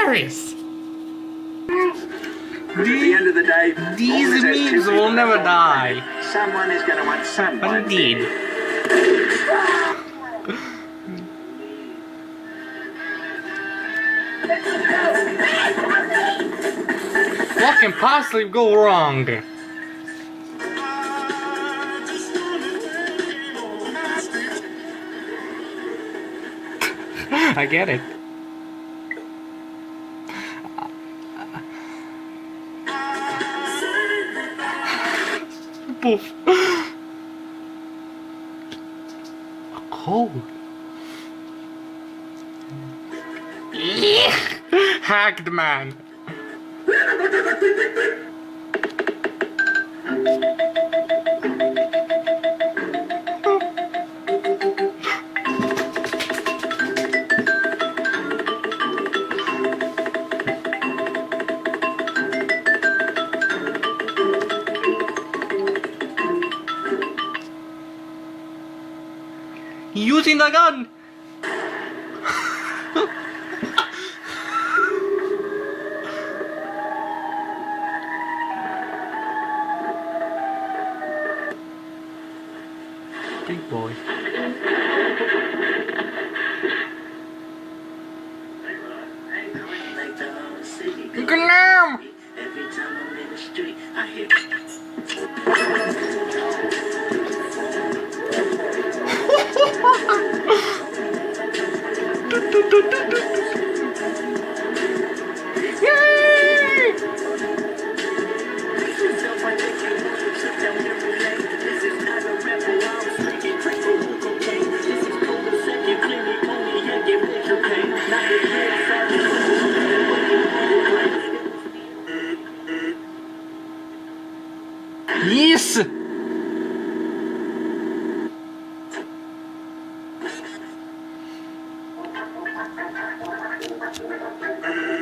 hilarious. At the end of the day, These memes will never die. Someone is going to want someone. Indeed. What can possibly go wrong? I get it. Poof. A code. Hacked man. Using the gun. Big boy. Look at now. Every time I'm in the street, I hear. Yay! Yes!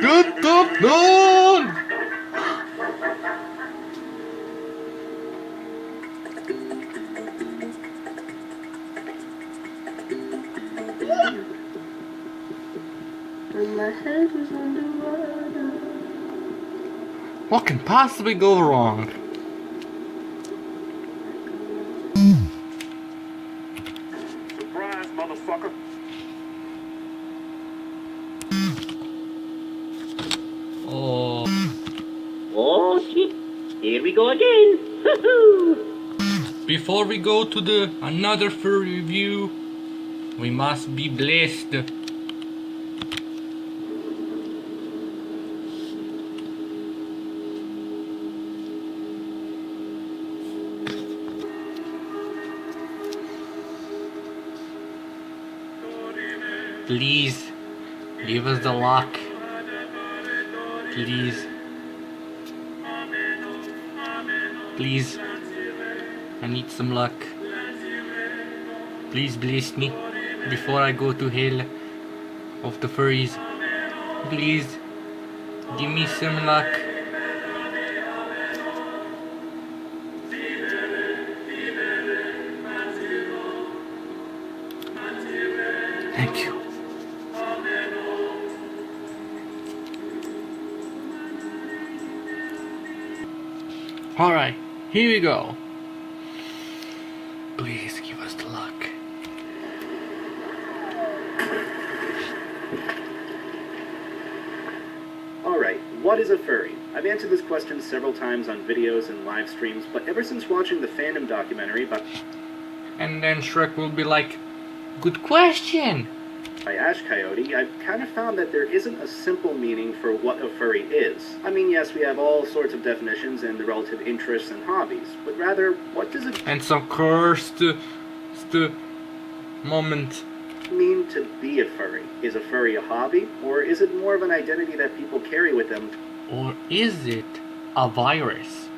Good afternoon! And my head was underwater. What can possibly go wrong? Surprise, motherfucker. Oh. Oh shit, here we go again. Before we go to the another furry review, we must be blessed. Please, give us the luck. Please. Please. I need some luck. Please bless me before I go to hell of the furries. Please. Give me some luck. Thank you. Alright, here we go. Please give us the luck. Alright, what is a furry? I've answered this question several times on videos and live streams, but ever since watching the fandom documentary And then Shrek will be like, good question! by Ash Coyote, I've kind of found that there isn't a simple meaning for what a furry is. I mean, yes, we have all sorts of definitions and the relative interests and hobbies, but rather, what does it And some cursed moment. mean to be a furry? Is a furry a hobby, or is it more of an identity that people carry with them Or is it a virus?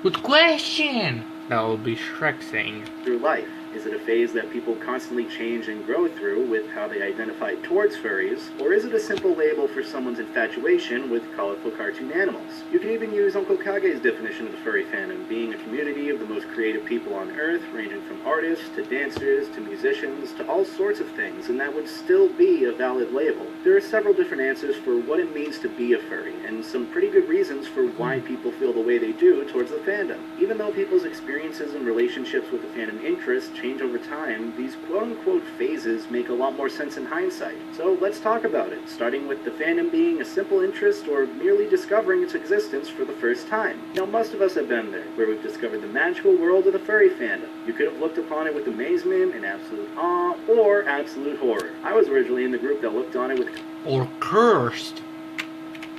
Good question! That will be Shrek saying. through life? Is it a phase that people constantly change and grow through with how they identify towards furries? Or is it a simple label for someone's infatuation with colorful cartoon animals? You can even use Uncle Kage's definition of the furry fandom, being a community of the most creative people on Earth, ranging from artists to dancers to musicians to all sorts of things, and that would still be a valid label. There are several different answers for what it means to be a furry, and some pretty good reasons for why people feel the way they do towards the fandom. Even though people's experiences and relationships with the fandom interest change over time, these quote-unquote phases make a lot more sense in hindsight. So let's talk about it, starting with the fandom being a simple interest or merely discovering its existence for the first time. Now, most of us have been there, where we've discovered the magical world of the furry fandom. You could have looked upon it with amazement and absolute awe, or absolute horror. I was originally in the group that looked on it with Or cursed.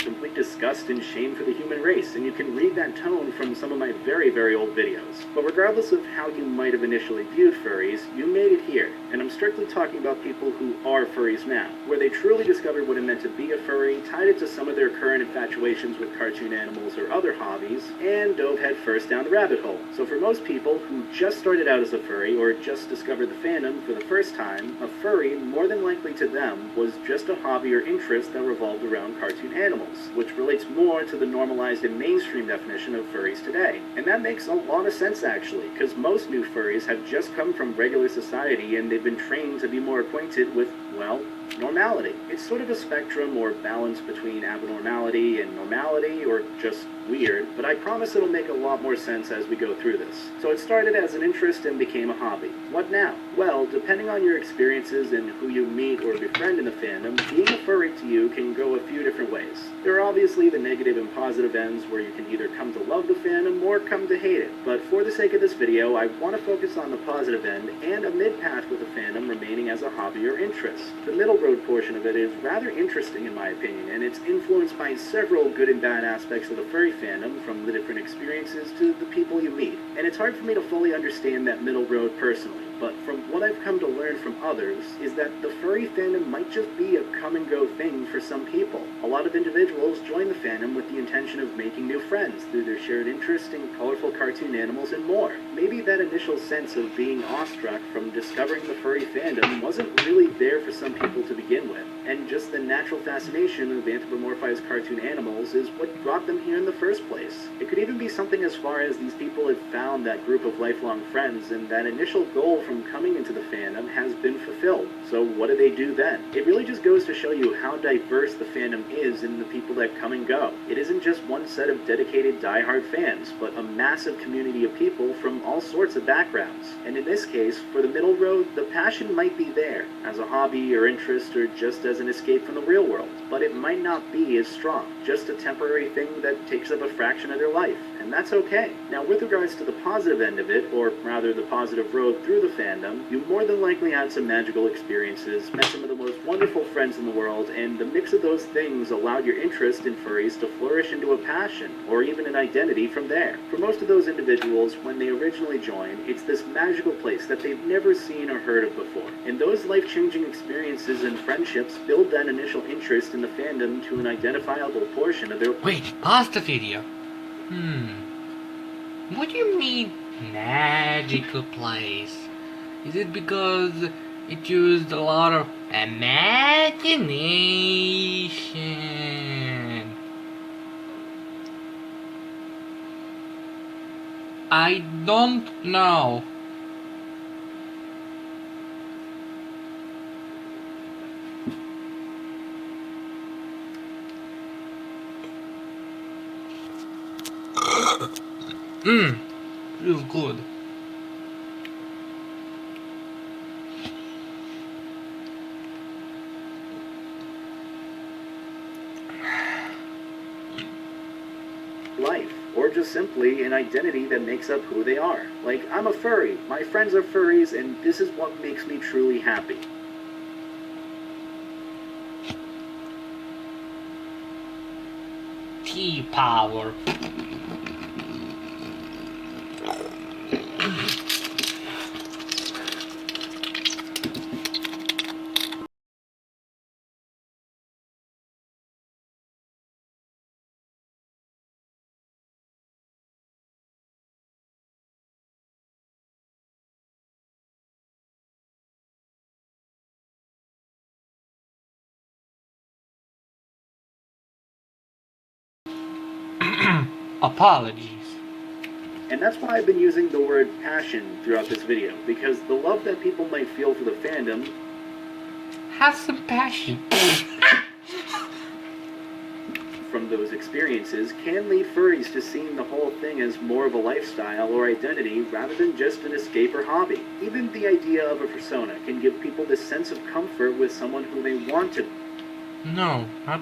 complete disgust and shame for the human race, and you can read that tone from some of my very, very old videos. But regardless of how you might have initially viewed furries, you made it here, and I'm strictly talking about people who are furries now, where they truly discovered what it meant to be a furry, tied it to some of their current infatuations with cartoon animals or other hobbies, and dove headfirst down the rabbit hole. So for most people who just started out as a furry, or just discovered the fandom for the first time, a furry, more than likely to them, was just a hobby or interest that revolved around cartoon animals, which relates more to the normalized and mainstream definition of furries today. And that makes a lot of sense actually, because most new furries have just come from regular society and they've been trained to be more acquainted with, well, normality. It's sort of a spectrum or balance between abnormality and normality, or just weird, but I promise it'll make a lot more sense as we go through this. So it started as an interest and became a hobby. What now? Well, depending on your experiences and who you meet or befriend in the fandom, being a furry to you can go a few different ways. There are obviously the negative and positive ends where you can either come to love the fandom or come to hate it, but for the sake of this video, I want to focus on the positive end and a mid-path with the fandom remaining as a hobby or interest. The middle road portion of it is rather interesting in my opinion, and it's influenced by several good and bad aspects of the furry fandom, from the different experiences to the people you meet. And it's hard for me to fully understand that middle road personally, but from what I've come to learn from others is that the furry fandom might just be a come and go thing for some people. A lot of individuals join the fandom with the intention of making new friends through their shared interest in colorful cartoon animals and more. Maybe that initial sense of being awestruck from discovering the furry fandom wasn't really there for some people to begin with, and just the natural fascination of anthropomorphized cartoon animals is what brought them here in the first place. It could even be something as far as these people have found that group of lifelong friends, and that initial goal from coming into the fandom has been fulfilled. So what do they do then? It really just goes to show you how diverse the fandom is in the people that come and go. It isn't just one set of dedicated die-hard fans, but a massive community of people from all sorts of backgrounds. And in this case, for the middle road, the passion might be there, as a hobby or interest or just as an escape from the real world, but it might not be as strong, just a temporary thing that takes up a fraction of their life, and that's okay. Now, with regards to the positive end of it, or rather the positive road through the fandom, you more than likely had some magical experiences, met some of the most wonderful friends in the world, and the mix of those things allowed your interest in furries to flourish into a passion, or even an identity from there. For most of those individuals, when they originally join, it's this magical place that they've never seen or heard of before, and those life-changing experiences and friendships build that initial interest in the fandom to an identifiable portion of their... Wait, pause the video. What do you mean magical place? Is it because it used a lot of imagination? I don't know. Feels good. life, or just simply an identity that makes up who they are. Like, I'm a furry, my friends are furries, and this is what makes me truly happy. T-Power. Apologies. And that's why I've been using the word passion throughout this video, because the love that people might feel for the fandom Have some passion. from those experiences can lead furries to seeing the whole thing as more of a lifestyle or identity rather than just an escape or hobby. Even the idea of a persona can give people this sense of comfort with someone who they want to. No, not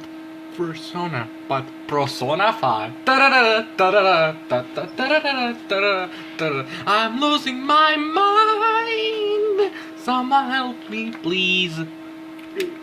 Persona, but Persona 5. I'm losing my mind. Someone help me, please.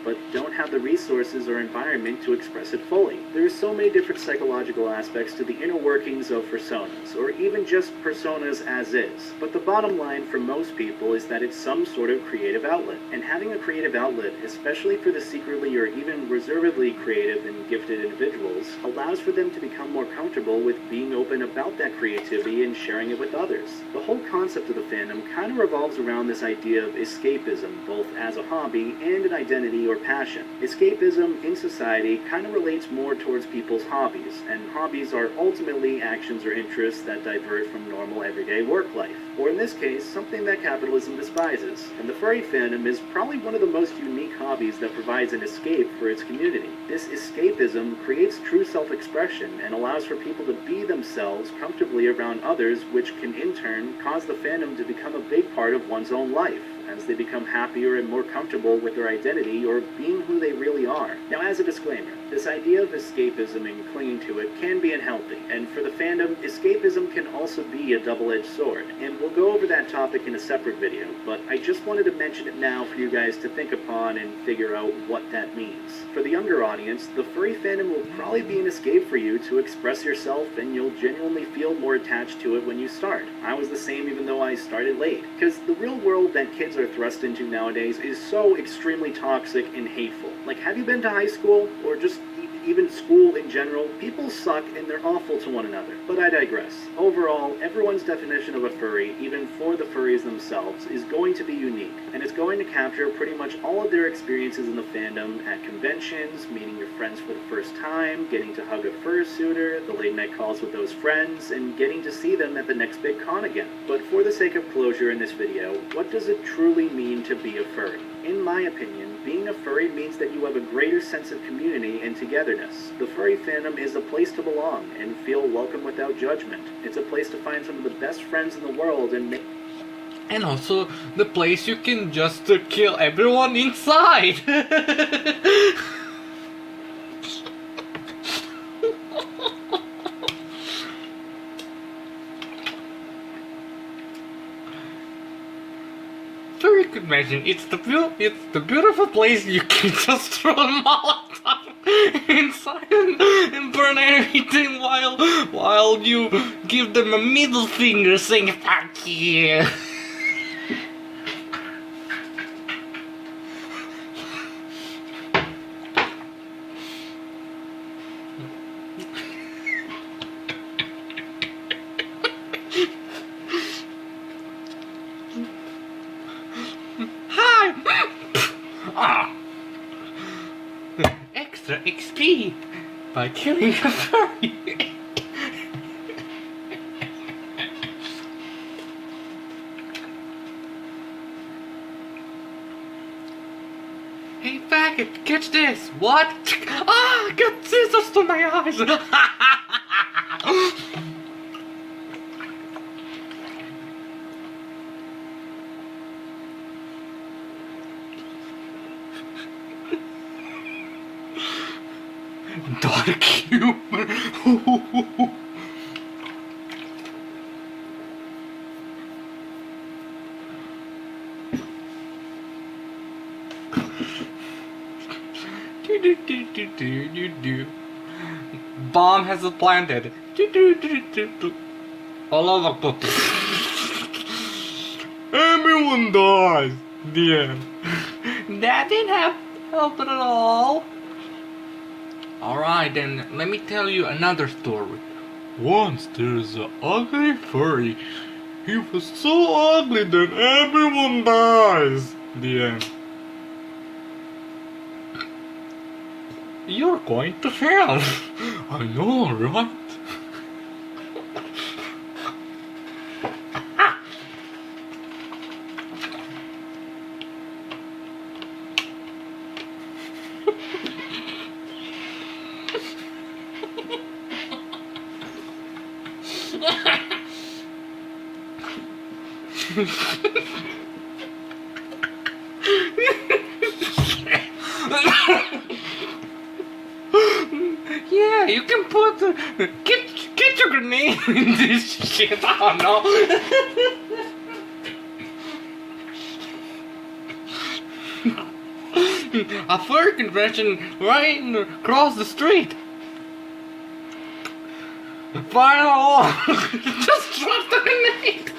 But don't have the resources or environment to express it fully. There are so many different psychological aspects to the inner workings of personas, or even just personas as is. But the bottom line for most people is that it's some sort of creative outlet. And having a creative outlet, especially for the secretly or even reservedly creative and gifted individuals, allows for them to become more comfortable with being open about that creativity and sharing it with others. The whole concept of the fandom kind of revolves around this idea of escapism, both as a hobby and an identity or passion. Escapism in society kind of relates more towards people's hobbies, and hobbies are ultimately actions or interests that divert from normal everyday work life, or in this case, something that capitalism despises. And the furry fandom is probably one of the most unique hobbies that provides an escape for its community. This escapism creates true self-expression and allows for people to be themselves comfortably around others, which can in turn cause the fandom to become a big part of one's own life, as they become happier and more comfortable with their identity or being who they really are. Now, as a disclaimer, this idea of escapism and clinging to it can be unhealthy, and for the fandom, escapism can also be a double-edged sword, and we'll go over that topic in a separate video, but I just wanted to mention it now for you guys to think upon and figure out what that means. For the younger audience, the furry fandom will probably be an escape for you to express yourself, and you'll genuinely feel more attached to it when you start. I was the same even though I started late, because the real world that kids are thrust into nowadays is so extremely toxic and hateful. Like, have you been to high school, or just even school in general? People suck and they're awful to one another. But I digress. Overall, everyone's definition of a furry, even for the furries themselves, is going to be unique, and it's going to capture pretty much all of their experiences in the fandom at conventions, meeting your friends for the first time, getting to hug a fursuiter, the late night calls with those friends, and getting to see them at the next big con again. But for the sake of closure in this video, what does it truly mean to be a furry? In my opinion, being a furry means that you have a greater sense of community and togetherness. The furry fandom is a place to belong and feel welcome without judgment. It's a place to find some of the best friends in the world and make... And also the place you can just kill everyone inside. Furry convention. It's the beautiful place you can just throw a Molotov inside and burn everything while you give them a middle finger saying fuck you. Extra XP by killing a furry. Hey faggot, catch this! What? Ah, I got scissors to my eyes! Dark humor. Bomb has planted. All over. Everyone dies. The end. That didn't help at all. Alright then, let me tell you another story. Once there's an ugly furry. He was so ugly that everyone dies. The end. You're going to hell. I know, right? Yeah, you can put get your grenade in this shit. I don't know. A fur convention right across the street. Fire all. Just drop the grenade.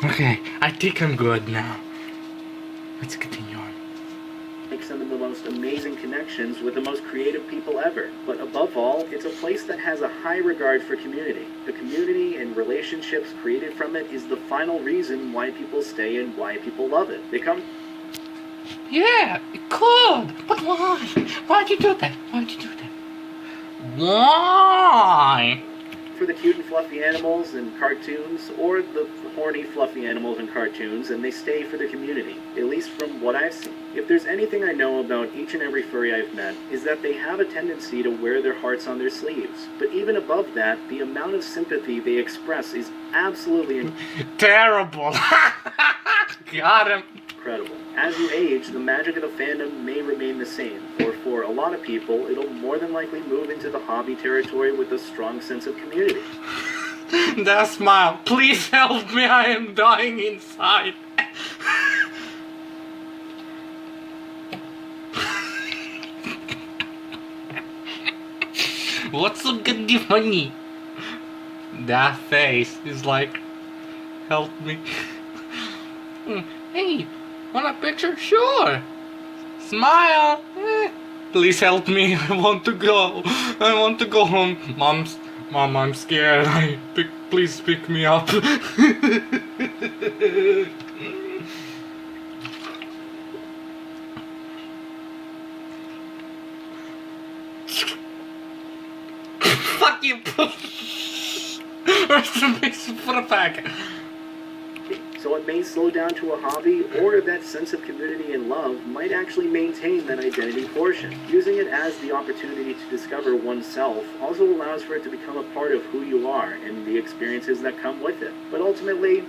Okay, I think I'm good now. Let's continue on. Make some of the most amazing connections with the most creative people ever. But above all, it's a place that has a high regard for community. The community and relationships created from it is the final reason why people stay and why people love it. They come Yeah, it could. But why? Why'd you do that? Why'd you do that? Why? for the cute and fluffy animals and cartoons, or the horny, fluffy animals and cartoons, and they stay for the community, at least from what I've seen. If there's anything I know about each and every furry I've met, is that they have a tendency to wear their hearts on their sleeves. But even above that, the amount of sympathy they express is absolutely terrible. Got him. incredible. As you age, the magic of the fandom may remain the same, or for a lot of people, it'll more than likely move into the hobby territory with a strong sense of community. That smile. Please help me, I am dying inside. What's so goody funny? That face is like, help me. Hey, want a picture? Sure. Smile. Please help me. I want to go. I want to go home. Mom, I'm scared. Please pick me up. Fuck you. Rest in peace for the pack. So it may slow down to a hobby, or that sense of community and love might actually maintain that identity portion. Using it as the opportunity to discover oneself also allows for it to become a part of who you are and the experiences that come with it. But ultimately,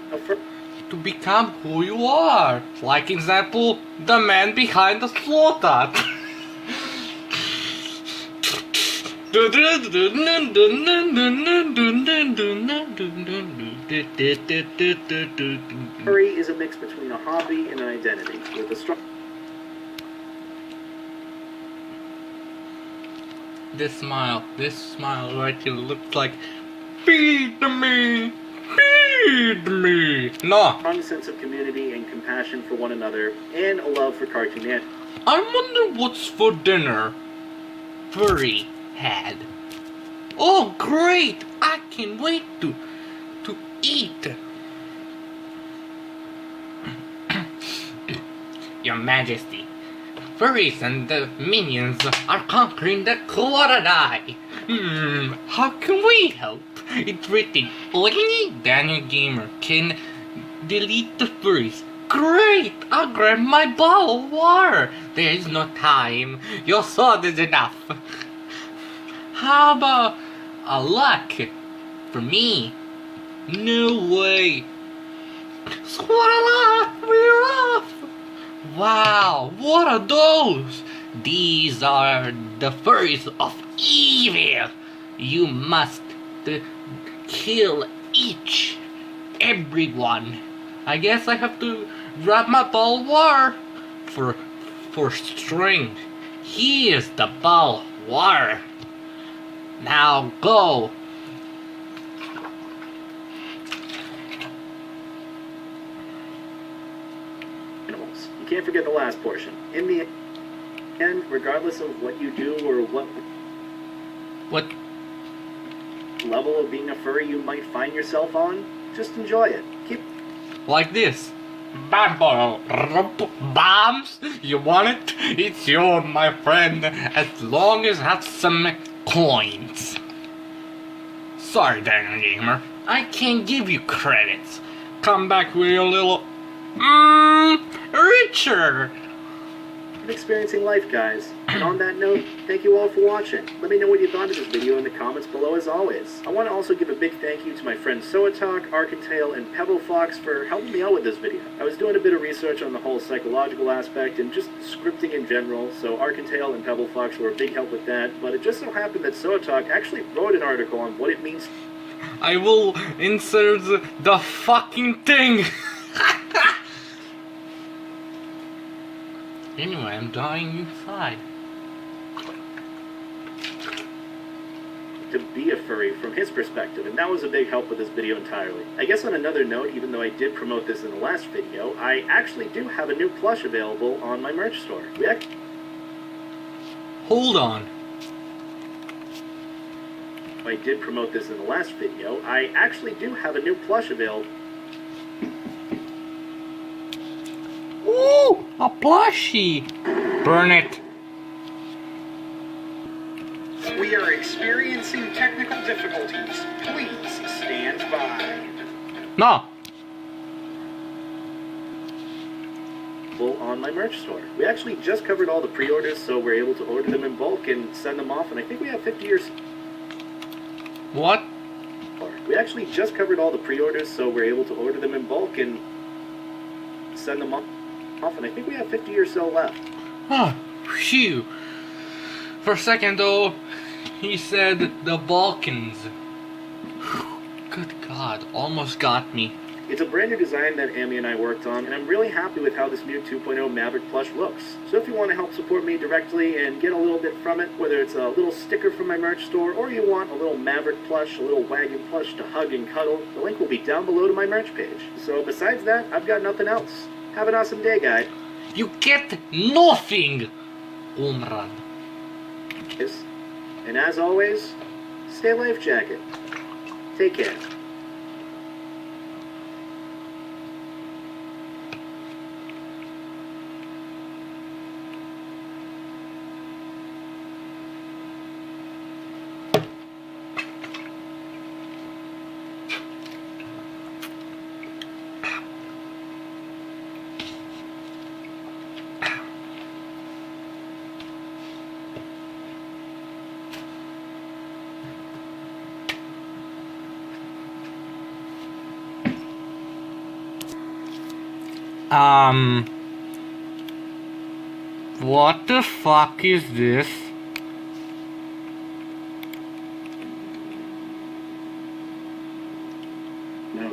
To become who you are. Like example, the man behind the slaughter. furry is a mix between a hobby and an identity, with a strong... This smile right here looks like, feed me, feed me. No. strong sense of community and compassion for one another, and a love for cartoon animals. I wonder what's for dinner Furry had. Oh great! I can't wait to eat. Your Majesty, furries and the minions are conquering the Kuwaradai. How can we help? It's written, only Daniel Gamer can delete the furries. Great! I'll grab my bottle of water. There is no time. Your sword is enough. How about a luck for me? No way. Swalala, we're off. Wow, what are those? These are the furries of evil. You must kill everyone. I guess I have to grab my ball of water for strength. Here's the ball of water. Now go. Animals. You can't forget the last portion. In the end, regardless of what you do or what What? level of being a furry you might find yourself on, just enjoy it. Keep Like this. Bombs? You want it? It's yours, my friend, as long as it has some coins. Sorry, Daniel Gamer. I can't give you credits. Come back with your little... richer. experiencing life, guys. And on that note, thank you all for watching. Let me know what you thought of this video in the comments below as always. I want to also give a big thank you to my friends Soatalk, Arcantale, and Pebblefox for helping me out with this video. I was doing a bit of research on the whole psychological aspect and just scripting in general, so Arcantale and Pebblefox were a big help with that, but it just so happened that Soatalk actually wrote an article on what it means. I will insert the fucking thing. Anyway, I'm dying inside. To be a furry from his perspective, and that was a big help with this video entirely. I guess on another note, even though I did promote this in the last video, I actually do have a new plush available on my merch store. Hold on. I did promote this in the last video. I actually do have a new plush available. Ooh, a plushie. Burn it. We are experiencing technical difficulties. Please stand by. No. On my merch store. We actually just covered all the pre-orders, so we're able to order them in bulk and send them off, and I think we have 50 years. What? We actually just covered all the pre-orders, so we're able to order them in bulk and send them off, and I think we have 50 or so left. Oh, phew. For a second though, he said the Balkans. Good God, almost got me. It's a brand new design that Amy and I worked on, and I'm really happy with how this new 2.0 Maverick plush looks. So if you want to help support me directly and get a little bit from it, whether it's a little sticker from my merch store, or you want a little Maverick plush, a little wagon plush to hug and cuddle, the link will be down below to my merch page. So besides that, I've got nothing else. Have an awesome day, guys. You get nothing, Umrad. And as always, stay life jacket. Take care. What the fuck is this? No.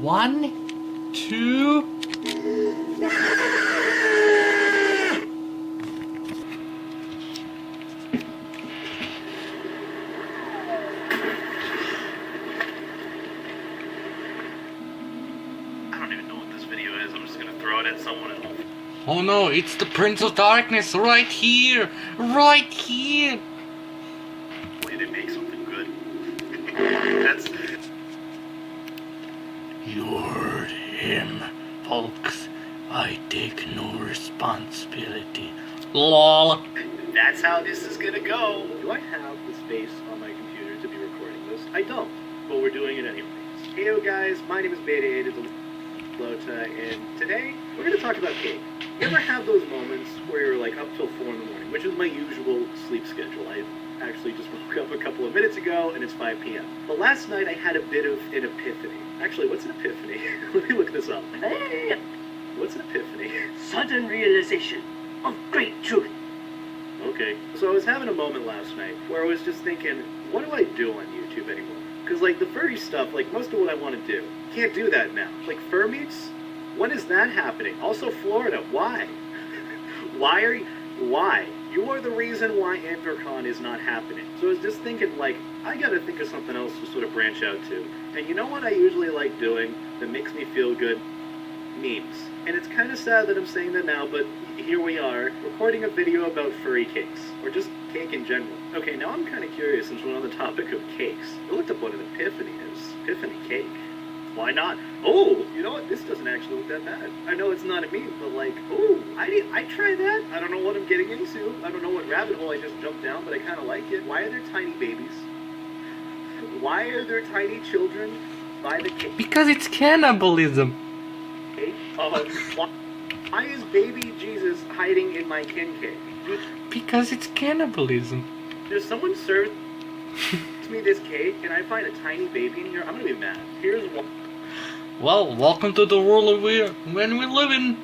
One, two. I don't even know what this video is. I'm just gonna throw it at someone else. Oh no, it's the Prince of Darkness right here! Right here! Way to make something good. That's... You heard him, folks. I take no responsibility. LOL. That's how this is gonna go. Do I have the space on my computer to be recording this? I don't, but we're doing it anyways. Hey yo guys, my name is Beta8 Lota, and today we're gonna talk about cake. You ever have those moments where you're like up till 4 in the morning, which is my usual sleep schedule. I actually just woke up a couple of minutes ago and it's 5 p.m. But last night I had a bit of an epiphany. Actually, what's an epiphany? Let me look this up. What's an epiphany? Sudden realization of great truth. Okay, so I was having a moment last night where I was just thinking, what do I do on YouTube anymore? Because, like, the furry stuff, like, most of what I want to do, can't do that now. Like, fur meets? When is that happening? Also Florida, why? Why? You are the reason why AntverCon is not happening. So I was just thinking, like, I gotta think of something else to sort of branch out to. And you know what I usually like doing that makes me feel good? Memes. And it's kind of sad that I'm saying that now, but here we are, recording a video about furry cakes. Or just cake in general. Okay, now I'm kind of curious since we're on the topic of cakes. I looked up what an epiphany is. Epiphany cake. Why not? Oh, you know what? This doesn't actually look that bad. I know it's not a meme, but like, oh, I'd try that. I don't know what I'm getting into. I don't know what rabbit hole I just jumped down, but I kind of like it. Why are there tiny babies? Why are there tiny children by the cake? Because it's cannibalism. Why is baby Jesus hiding in my kin cake? Because it's cannibalism. Does someone serve me this cake and I find a tiny baby in here? I'm gonna be mad. Here's one. Well, welcome to the world when we live in.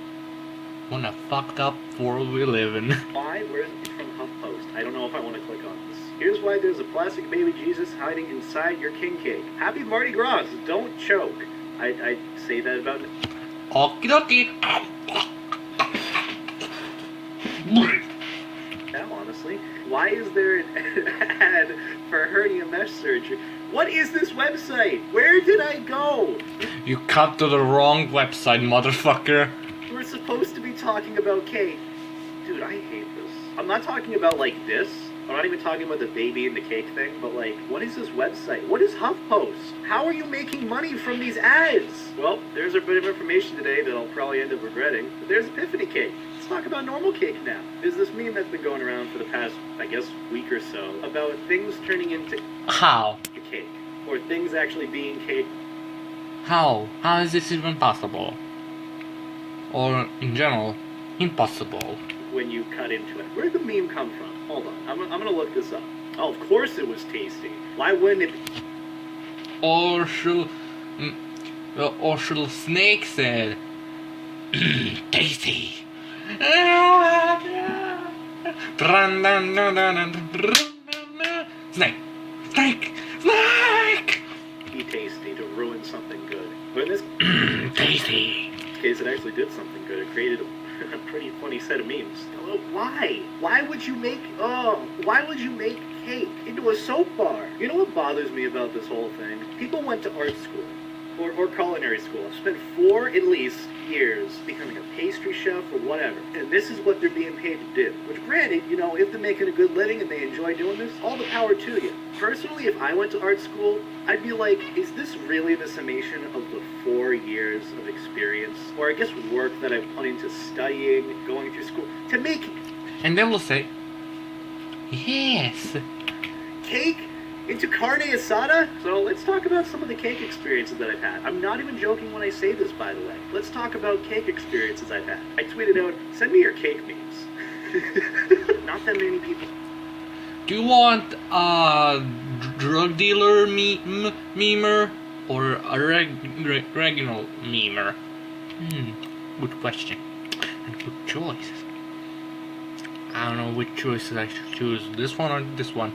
What a fucked up world we live in. Why? Where is it from HuffPost? I don't know if I want to click on this. Here's why there's a plastic baby Jesus hiding inside your king cake. Happy Mardi Gras! Don't choke. I say that about it. Okie dokie. Now, honestly, why is there an ad for hernia mesh surgery? What is this website? Where did I go? You cut to the wrong website, motherfucker. We're supposed to be talking about cake. Dude, I hate this. I'm not talking about like this. I'm not even talking about the baby and the cake thing, but like, what is this website? What is HuffPost? How are you making money from these ads? Well, there's a bit of information today that I'll probably end up regretting, but there's Epiphany cake. Let's talk about normal cake now. There's this meme that's been going around for the past, I guess, week or so about things turning into How? cake, or things actually being cake. How? How is this even possible? Or, in general, impossible. When you cut into it. Where did the meme come from? Hold on, I'm gonna look this up. Oh, of course it was tasty. Why wouldn't it be? Or should Snake said, tasty. Snake! Snake! Snake! Be tasty to ruin something good. But in this Tasty. case, it actually did something good. It created a pretty funny set of memes. Why? Why would you make cake into a soap bar? You know what bothers me about this whole thing? People went to art school. Or culinary school. Spent 4 at least years becoming a pastry chef or whatever. And this is what they're being paid to do. Which granted, you know, if they're making a good living and they enjoy doing this, all the power to you. Personally, if I went to art school, I'd be like, is this really the summation of the 4 years of experience? Or I guess work that I've put into studying, going through school, to make And they will say, yes. cake into carne asada? So let's talk about some of the cake experiences that I've had. I'm not even joking when I say this, by the way. Let's talk about cake experiences I've had. I tweeted out, send me your cake memes. Not that many people. Do you want a drug dealer memer or a regular memer? Good question. And good choice. I don't know which choices I should choose. This one or this one?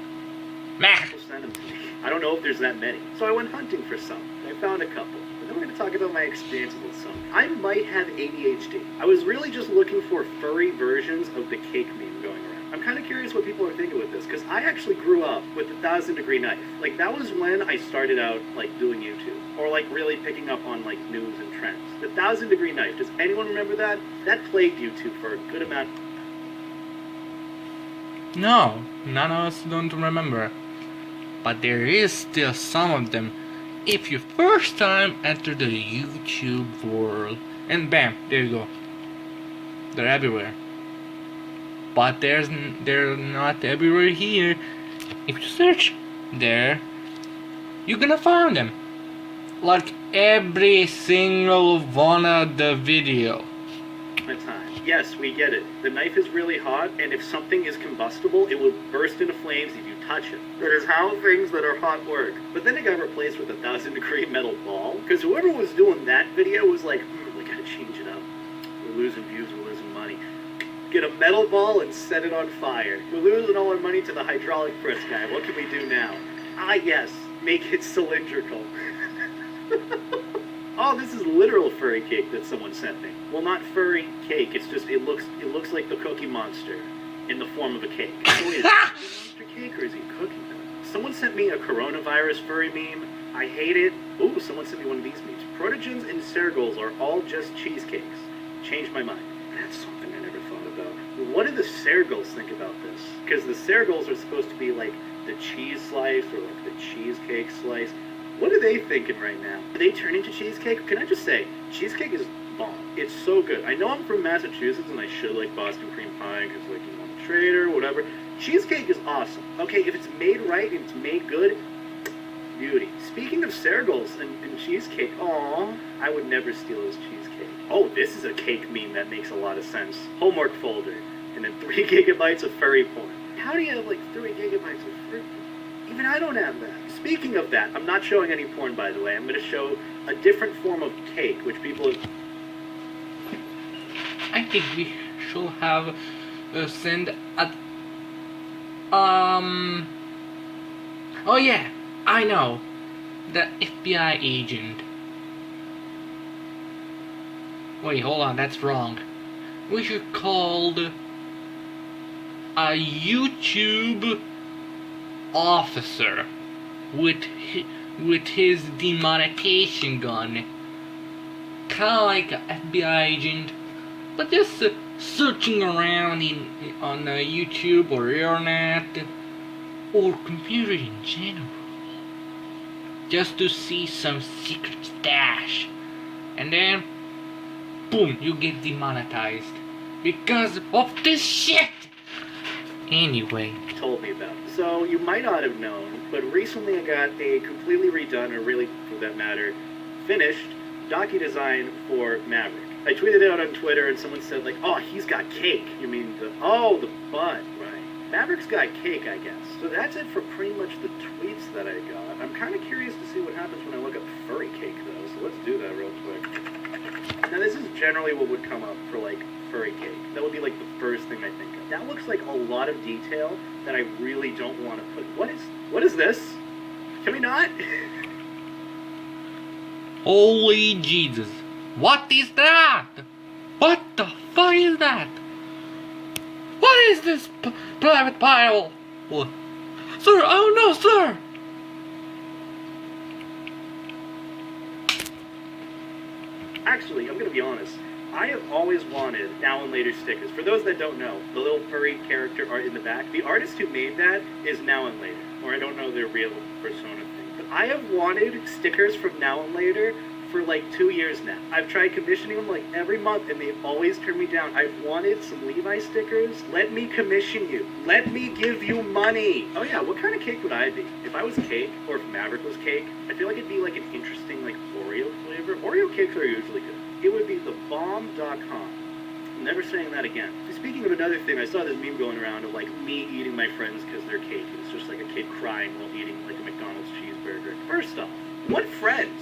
Meh! Send them to me. I don't know if there's that many. So I went hunting for some. I found a couple. And then we're going to talk about my experiences with some. I might have ADHD. I was really just looking for furry versions of the cake meme going around. I'm kind of curious what people are thinking with this, because I actually grew up with the 1,000-degree knife. Like, that was when I started out, like, doing YouTube. Or, like, really picking up on, like, news and trends. The 1,000-degree knife. Does anyone remember that? That plagued YouTube for a good amount. No, none of us don't remember. But there is still some of them. If you first time enter the YouTube world, and bam, there you go. They're everywhere. But they're not everywhere here. If you search there, you're gonna find them. Like every single one of the video. Time. Yes, we get it. The knife is really hot, and if something is combustible, it will burst into flames if you touch it. That is how things that are hot work. But then it got replaced with a 1,000-degree metal ball, because whoever was doing that video was like, we gotta change it up. We're losing views, we're losing money. Get a metal ball and set it on fire. We're losing all our money to the hydraulic press guy. What can we do now? Ah, yes, make it cylindrical. Oh, Oh, this is literal furry cake that someone sent me. Well, not furry cake. It's just it looks like the Cookie Monster in the form of a cake. So is it a monster cake or is he cooking them? Someone sent me a coronavirus furry meme. I hate it. Ooh, someone sent me one of these memes. Protogens and Sergals are all just cheesecakes. Changed my mind. That's something I never thought about. What do the Sergals think about this? Because the Sergals are supposed to be like the cheese slice or like the cheesecake slice. What are they thinking right now? Do they turn into cheesecake? Can I just say, cheesecake is bomb. It's so good. I know I'm from Massachusetts and I should like Boston cream pie because like you know I'm a trader or whatever. Cheesecake is awesome. Okay, if it's made right and it's made good, beauty. Speaking of Sergals and cheesecake, aw, I would never steal his cheesecake. Oh, this is a cake meme that makes a lot of sense. Homework folder, and then 3 gigabytes of furry porn. How do you have like 3 gigabytes of furry porn? Even I don't have that. Speaking of that, I'm not showing any porn by the way. I'm going to show a different form of cake, which people have... I think we should have send a... Oh yeah, I know. The FBI agent. Wait, hold on, that's wrong. We should call a YouTube officer with his demonetization gun. Kinda like an FBI agent, but just searching around on YouTube or internet or computer in general, just to see some secret stash, and then boom, you get demonetized because of this shit. Anyway, told me about. So you might not have known, but recently I got a completely redone, or really, for that matter, finished docu-design for Maverick. I tweeted it out on Twitter and someone said like, oh, he's got cake. You mean the butt, right? Maverick's got cake, I guess. So that's it for pretty much the tweets that I got. I'm kind of curious to see what happens when I look up furry cake though, so let's do that real quick. Now this is generally what would come up for like furry cake. That would be like the first thing I think of. That looks like a lot of detail that I really don't want to put. What is this? Can we not? holy Jesus. What is that? What the fuck is that? What is this private pile? What? Sir, oh no, sir! Actually, I'm gonna be honest. I have always wanted Now and Later stickers. For those that don't know, the little furry character art in the back, the artist who made that is Now and Later. Or I don't know their real persona thing. But I have wanted stickers from Now and Later for like 2 years now. I've tried commissioning them like every month and they've always turned me down. I've wanted some Levi stickers. Let me commission you. Let me give you money. Oh yeah, what kind of cake would I be? If I was cake, or if Maverick was cake, I feel like it'd be like an interesting like Oreo flavor. Oreo cakes are usually good. It would be thebomb.com. I'm never saying that again. Speaking of another thing, I saw this meme going around of like me eating my friends because they're cake. It's just like a kid crying while eating like a McDonald's cheeseburger. First off, what friends?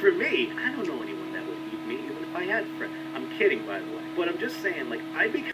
For me, I don't know anyone that would eat me, even if I had friends. I'm kidding, by the way. But I'm just saying, like, I'd be